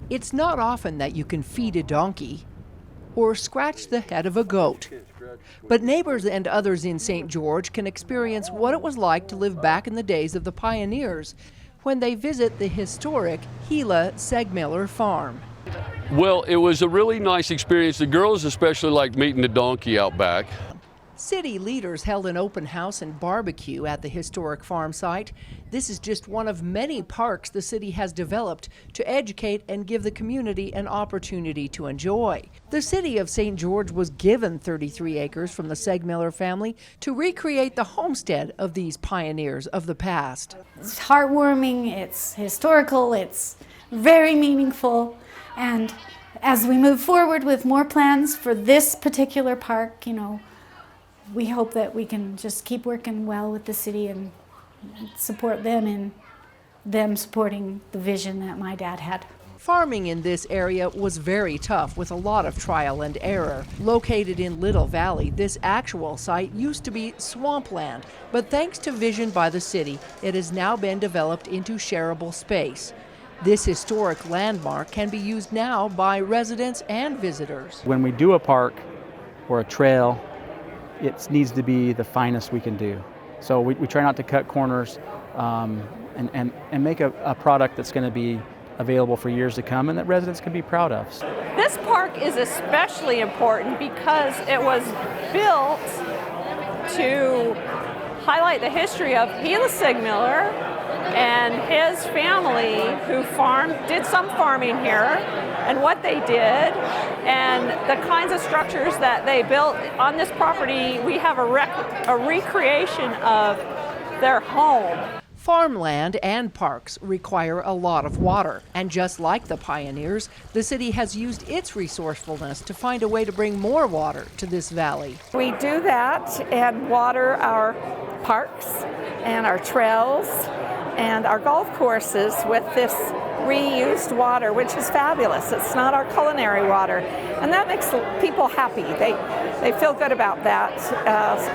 It's not often that you can feed a donkey or scratch the head of a goat. But neighbors and others in St. George can experience what it was like to live back in the days of the pioneers when they visit the historic Seegmiller Farm. Well, it was a really nice experience. The girls especially liked meeting the donkey out back. City leaders held an open house and barbecue at the historic farm site. This is just one of many parks the city has developed to educate and give the community an opportunity to enjoy. The city of St. George was given 33 acres from the Seegmiller family to recreate the homestead of these pioneers of the past. It's heartwarming, it's historical, it's very meaningful, and as we move forward with more plans for this particular park, we hope that we can just keep working well with the city and support them in them supporting the vision that my dad had. Farming in this area was very tough with a lot of trial and error. Located in Little Valley, this actual site used to be swampland, but thanks to vision by the city, it has now been developed into shareable space. This historic landmark can be used now by residents and visitors. When we do a park or a trail, it needs to be the finest we can do. So we try not to cut corners and make a product that's going to be available for years to come and that residents can be proud of. This park is especially important because it was built to highlight the history of Seegmiller and his family who did some farming here and what they did and the kinds of structures that they built on this property. We have a recreation of their home. Farmland and parks require a lot of water, and just like the pioneers, the city has used its resourcefulness to find a way to bring more water to this valley. We do that and water our parks and our trails and our golf courses with this reused water, which is fabulous. It's not our culinary water, and that makes people happy. They feel good about that,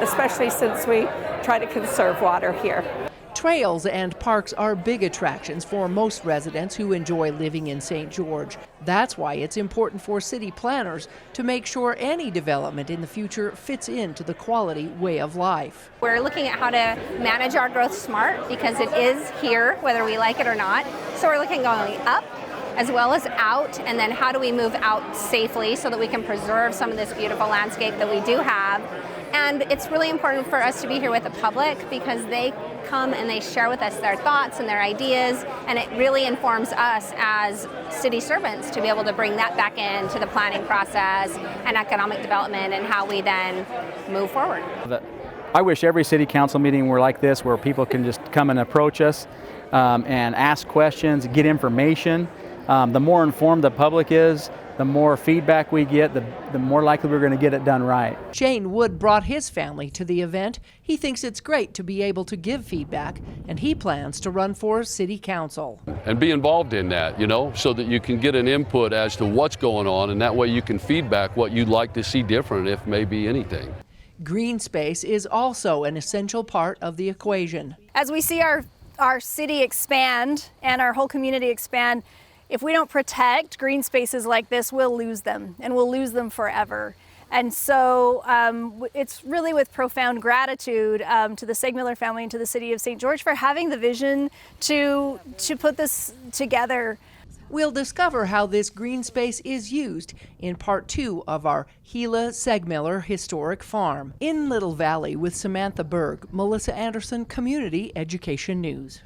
especially since we try to conserve water here. Trails and parks are big attractions for most residents who enjoy living in St. George. That's why it's important for city planners to make sure any development in the future fits into the quality way of life. We're looking at how to manage our growth smart because it is here, whether we like it or not. So we're looking going up as well as out, and then how do we move out safely so that we can preserve some of this beautiful landscape that we do have. And it's really important for us to be here with the public because they come and they share with us their thoughts and their ideas, and it really informs us as city servants to be able to bring that back into the planning process and economic development and how we then move forward. I wish every city council meeting were like this, where people can just come and approach us and ask questions, get information. The more informed the public is, the more feedback we get, the more likely we're going to get it done right. Shane Wood brought his family to the event. He thinks it's great to be able to give feedback, and he plans to run for city council. And be involved in that, so that you can get an input as to what's going on, and that way you can feedback what you'd like to see different, if maybe anything. Green space is also an essential part of the equation. As we see our city expand and our whole community expand, if we don't protect green spaces like this, we'll lose them, and we'll lose them forever. And so it's really with profound gratitude to the Seegmiller family and to the city of St. George for having the vision to put this together. We'll discover how this green space is used in part 2 of our Seegmiller Historic Farm. In Little Valley with Samantha Berg, Melissa Anderson, Community Education News.